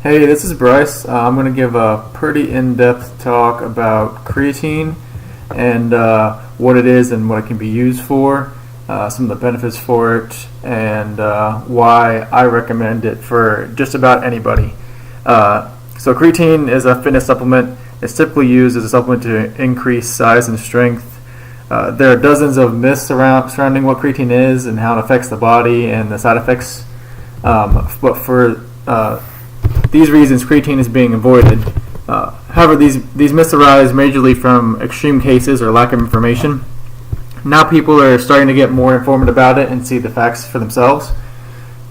Hey, this is Bryce. I'm going to give a pretty in-depth talk about creatine and what it is and what it can be used for, some of the benefits for it, and why I recommend it for just about anybody. So creatine is a fitness supplement. It's typically used as a supplement to increase size and strength. There are dozens of myths surrounding what creatine is and how it affects the body and the side effects. But for these reasons, creatine is being avoided. However, these myths arise majorly from extreme cases or lack of information. Now people are starting to get more informed about it and see the facts for themselves.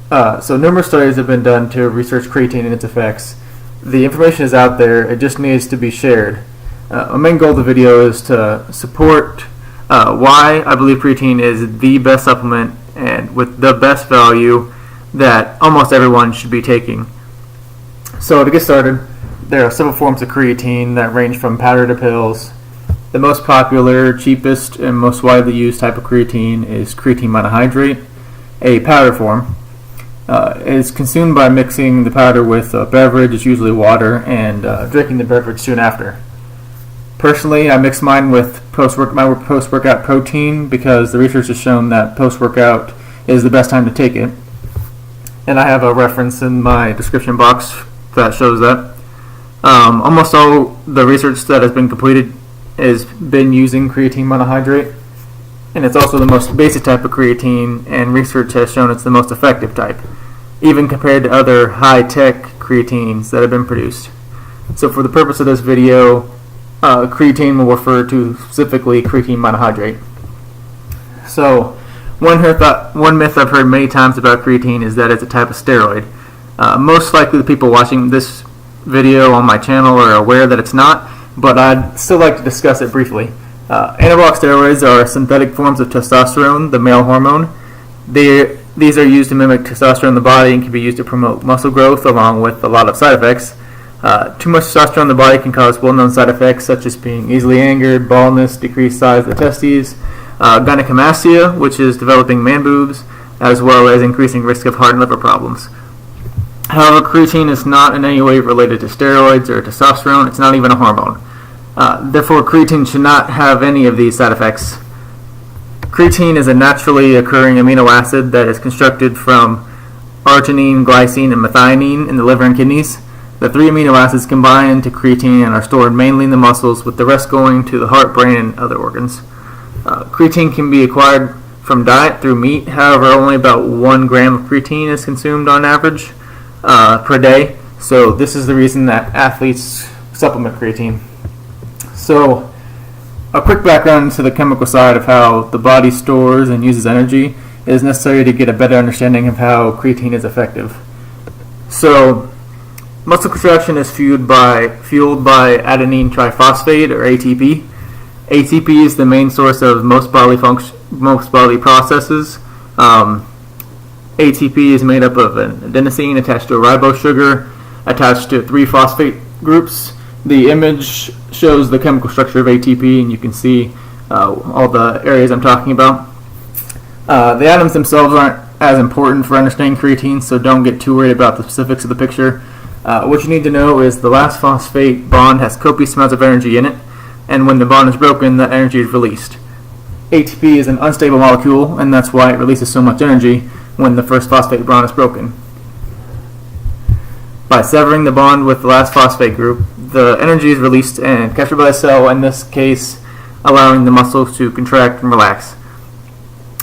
So numerous studies have been done to research creatine and its effects. The information is out there, it just needs to be shared. My main goal of the video is to support why I believe creatine is the best supplement and with the best value that almost everyone should be taking. So to get started, there are several forms of creatine that range from powder to pills. The most popular, cheapest, and most widely used type of creatine is creatine monohydrate, a powder form. It is consumed by mixing the powder with a beverage, it's usually water, and drinking the beverage soon after. Personally, I mix mine with post-workout protein because the research has shown that post-workout is the best time to take it. And I have a reference in my description box that shows that. Almost all the research that has been completed has been using creatine monohydrate, and it's also the most basic type of creatine, and research has shown it's the most effective type, even compared to other high-tech creatines that have been produced. So for the purpose of this video, creatine will refer to specifically creatine monohydrate. So one myth I've heard many times about creatine is that it's a type of steroid. Most likely the people watching this video on my channel are aware that it's not, but I'd still like to discuss it briefly. Anabolic steroids are synthetic forms of testosterone, the male hormone. These are used to mimic testosterone in the body and can be used to promote muscle growth along with a lot of side effects. Too much testosterone in the body can cause well-known side effects such as being easily angered, baldness, decreased size of the testes, gynecomastia, which is developing man boobs, as well as increasing risk of heart and liver problems. However, creatine is not in any way related to steroids or testosterone. It's not even a hormone. Therefore, creatine should not have any of these side effects. Creatine is a naturally occurring amino acid that is constructed from arginine, glycine, and methionine in the liver and kidneys. The three amino acids combine into creatine and are stored mainly in the muscles, with the rest going to the heart, brain, and other organs. Creatine can be acquired from diet through meat. However, only about 1 gram of creatine is consumed on average per day. So this is the reason that athletes supplement creatine. So a quick background to the chemical side of how the body stores and uses energy is necessary to get a better understanding of how creatine is effective. So muscle contraction is fueled by adenine triphosphate, or ATP. ATP is the main source of most bodily processes. ATP is made up of an adenosine attached to a ribose sugar attached to 3 phosphate groups. The image shows the chemical structure of ATP, and you can see all the areas I'm talking about. The atoms themselves aren't as important for understanding creatine, so don't get too worried about the specifics of the picture. What you need to know is the last phosphate bond has copious amounts of energy in it, and when the bond is broken, that energy is released. ATP is an unstable molecule, and that's why it releases so much energy when the first phosphate bond is broken. By severing the bond with the last phosphate group, the energy is released and captured by the cell, in this case allowing the muscles to contract and relax.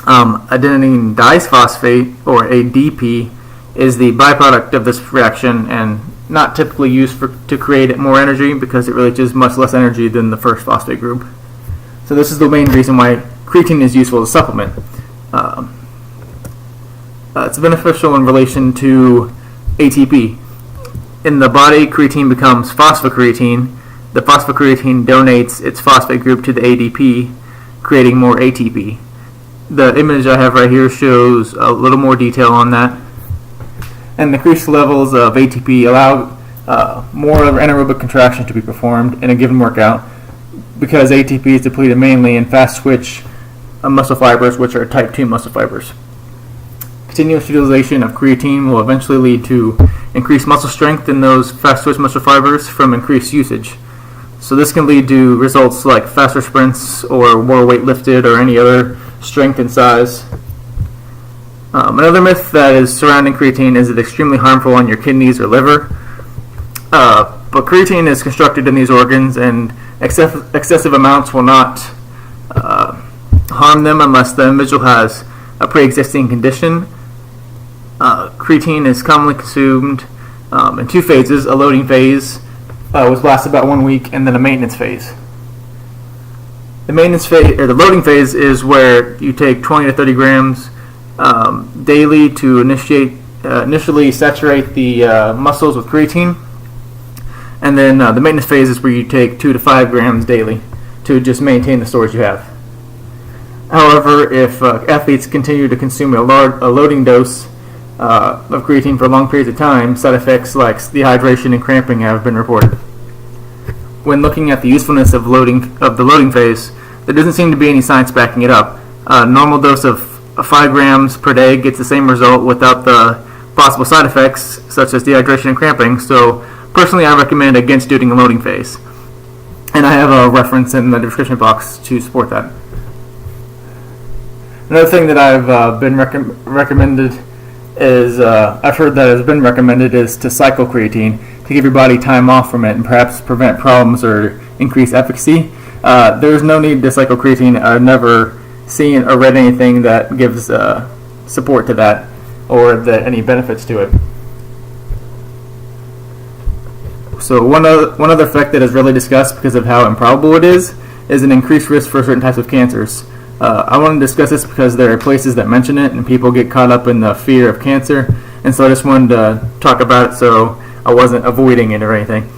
Adenine diphosphate, or ADP, is the byproduct of this reaction and not typically used to create more energy because it releases much less energy than the first phosphate group. So this is the main reason why creatine is useful as a supplement. It's beneficial in relation to ATP. In the body, creatine becomes phosphocreatine. The phosphocreatine donates its phosphate group to the ADP, creating more ATP. The image I have right here shows a little more detail on that. And the increased levels of ATP allow more anaerobic contraction to be performed in a given workout because ATP is depleted mainly in fast-twitch muscle fibers, which are type 2 muscle fibers. continuous utilization of creatine will eventually lead to increased muscle strength in those fast-twitch muscle fibers from increased usage. So this can lead to results like faster sprints or more weight lifted or any other strength and size. Another myth that is surrounding creatine is it's extremely harmful on your kidneys or liver. But creatine is constructed in these organs, and excessive amounts will not harm them unless the individual has a pre-existing condition. Creatine is commonly consumed in two phases: a loading phase, which lasts about 1 week, and then a maintenance phase. The maintenance phase, or the loading phase, is where you take 20 to 30 grams daily to initially saturate the muscles with creatine, and then the maintenance phase is where you take 2 to 5 grams daily to just maintain the storage you have. However, if athletes continue to consume a loading dose of creatine for long periods of time, side effects like dehydration and cramping have been reported. When looking at the usefulness of the loading phase, there doesn't seem to be any science backing it up. A normal dose of 5 grams per day gets the same result without the possible side effects such as dehydration and cramping, so personally I recommend against doing a loading phase. And I have a reference in the description box to support that. Another thing that I've been recommended is, I've heard that has been recommended is to cycle creatine to give your body time off from it and perhaps prevent problems or increase efficacy. There's no need to cycle creatine. I've never seen or read anything that gives support to that or any benefits to it. So one other effect that is really discussed because of how improbable it is an increased risk for certain types of cancers. I want to discuss this because there are places that mention it and people get caught up in the fear of cancer, and so I just wanted to talk about it so I wasn't avoiding it or anything.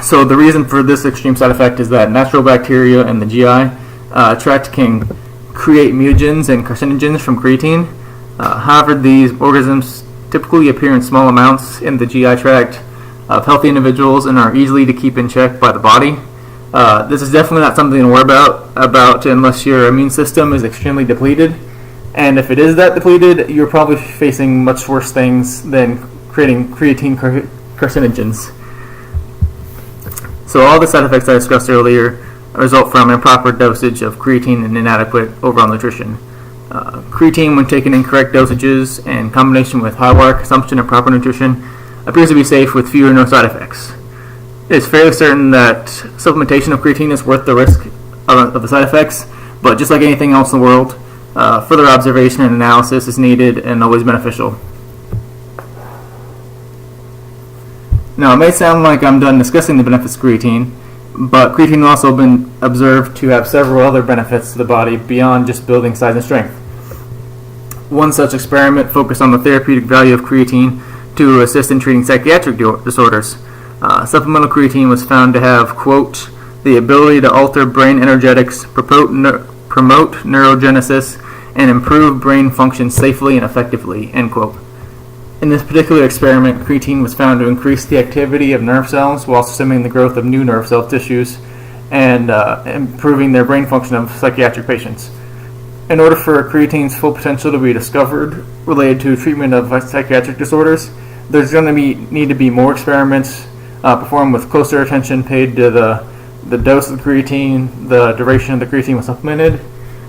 So the reason for this extreme side effect is that natural bacteria in the GI tract can create mutagens and carcinogens from creatine. However, these organisms typically appear in small amounts in the GI tract of healthy individuals and are easily to keep in check by the body. This is definitely not something to worry about unless your immune system is extremely depleted. And if it is that depleted, you're probably facing much worse things than creating creatine carcinogens. So all the side effects I discussed earlier result from improper dosage of creatine and inadequate overall nutrition. Creatine, when taken in correct dosages and combination with high water consumption and proper nutrition, appears to be safe with few or no side effects. It is fairly certain that supplementation of creatine is worth the risk of the side effects, but just like anything else in the world, further observation and analysis is needed and always beneficial. Now, it may sound like I'm done discussing the benefits of creatine, but creatine has also been observed to have several other benefits to the body beyond just building size and strength. One such experiment focused on the therapeutic value of creatine to assist in treating psychiatric disorders. Supplemental creatine was found to have, quote, the ability to alter brain energetics, promote neurogenesis, and improve brain function safely and effectively, end quote. In this particular experiment, creatine was found to increase the activity of nerve cells while stemming the growth of new nerve cell tissues and improving their brain function of psychiatric patients. In order for creatine's full potential to be discovered related to treatment of psychiatric disorders, there's going to need to be more experiments performed with closer attention paid to the dose of the creatine, the duration of the creatine was supplemented,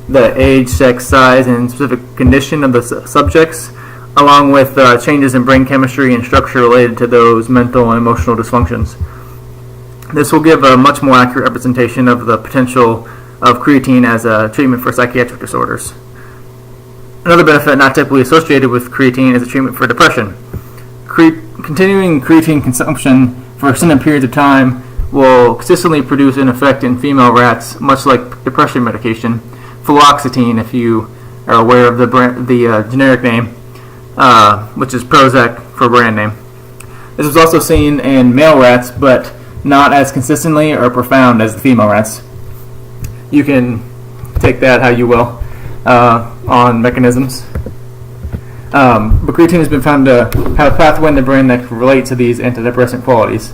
the age, sex, size, and specific condition of the subjects, along with changes in brain chemistry and structure related to those mental and emotional dysfunctions. This will give a much more accurate representation of the potential of creatine as a treatment for psychiatric disorders. Another benefit not typically associated with creatine is a treatment for depression. Continuing creatine consumption for extended periods of time will consistently produce an effect in female rats, much like depression medication, fluoxetine, if you are aware of the generic name, which is Prozac for brand name. This was also seen in male rats, but not as consistently or profound as the female rats. You can take that how you will on mechanisms. But creatine has been found to have a pathway in the brain that can relate to these antidepressant qualities.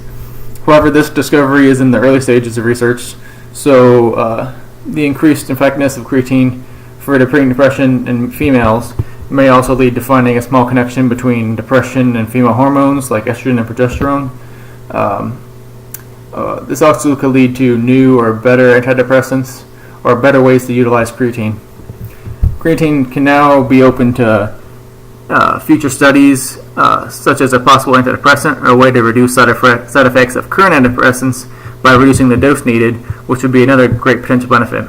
However, this discovery is in the early stages of research, so the increased effectiveness of creatine for treating depression in females may also lead to finding a small connection between depression and female hormones like estrogen and progesterone. This also could lead to new or better antidepressants or better ways to utilize creatine. Creatine can now be open to future studies, such as a possible antidepressant or a way to reduce side effects of current antidepressants by reducing the dose needed, which would be another great potential benefit.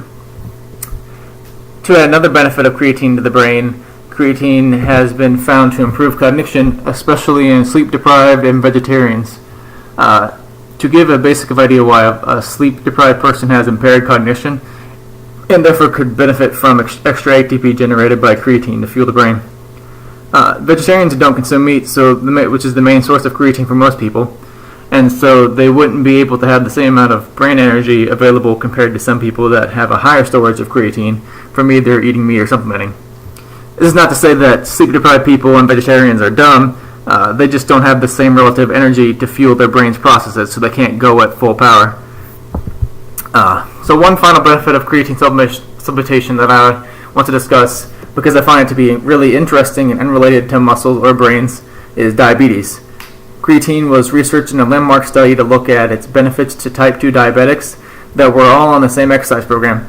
To add another benefit of creatine to the brain, creatine has been found to improve cognition, especially in sleep-deprived and vegetarians. To give a basic idea why a sleep-deprived person has impaired cognition and therefore could benefit from extra ATP generated by creatine to fuel the brain. Vegetarians don't consume meat, which is the main source of creatine for most people, and so they wouldn't be able to have the same amount of brain energy available compared to some people that have a higher storage of creatine from either eating meat or supplementing. This is not to say that sleep-deprived people and vegetarians are dumb. They just don't have the same relative energy to fuel their brain's processes, so they can't go at full power. So one final benefit of creatine supplementation that I want to discuss, because I find it to be really interesting and unrelated to muscles or brains, is diabetes. Creatine was researched in a landmark study to look at its benefits to type 2 diabetics that were all on the same exercise program.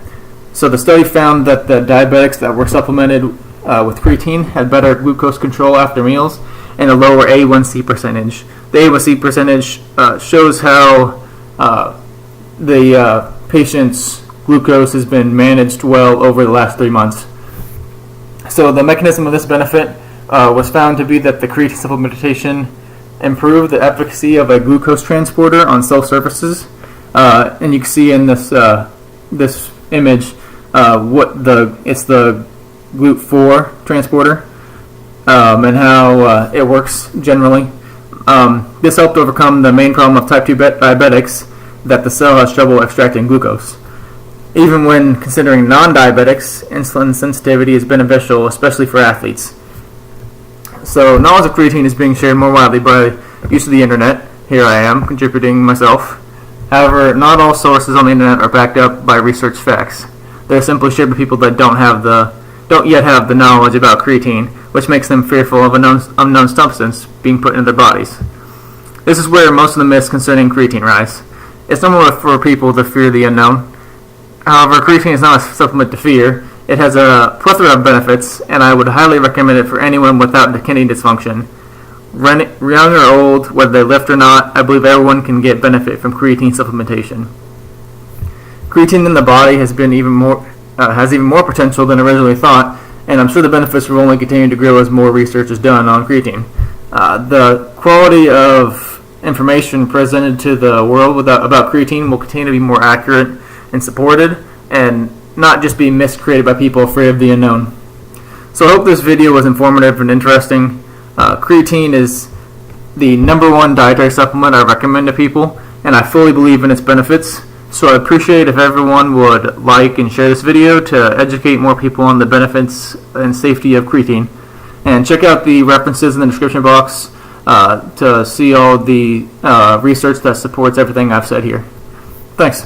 So the study found that the diabetics that were supplemented with creatine had better glucose control after meals and a lower A1C percentage. The A1C percentage shows how the patient's glucose has been managed well over the last 3 months. So the mechanism of this benefit was found to be that the creatine supplementation improved the efficacy of a glucose transporter on cell surfaces, and you can see in this this image it's the GLUT4 transporter and how it works generally. This helped overcome the main problem of type 2 diabetics, that the cell has trouble extracting glucose. Even when considering non-diabetics, insulin sensitivity is beneficial, especially for athletes. So knowledge of creatine is being shared more widely by use of the internet. Here I am, contributing myself. However, not all sources on the internet are backed up by research facts. They're simply shared by people that don't yet have the knowledge about creatine, which makes them fearful of an unknown substance being put into their bodies. This is where most of the myths concerning creatine rise. It's normal for people to fear the unknown. However, creatine is not a supplement to fear. It has a plethora of benefits, and I would highly recommend it for anyone without kidney dysfunction. Young or old, whether they lift or not, I believe everyone can get benefit from creatine supplementation. Creatine in the body has even more potential than originally thought, and I'm sure the benefits will only continue to grow as more research is done on creatine. The quality of information presented to the world about creatine will continue to be more accurate and supported, and not just be miscreated by people afraid of the unknown. So I hope this video was informative and interesting. Creatine is the #1 dietary supplement I recommend to people, and I fully believe in its benefits. So I'd appreciate if everyone would like and share this video to educate more people on the benefits and safety of creatine. And check out the references in the description box to see all the research that supports everything I've said here. Thanks.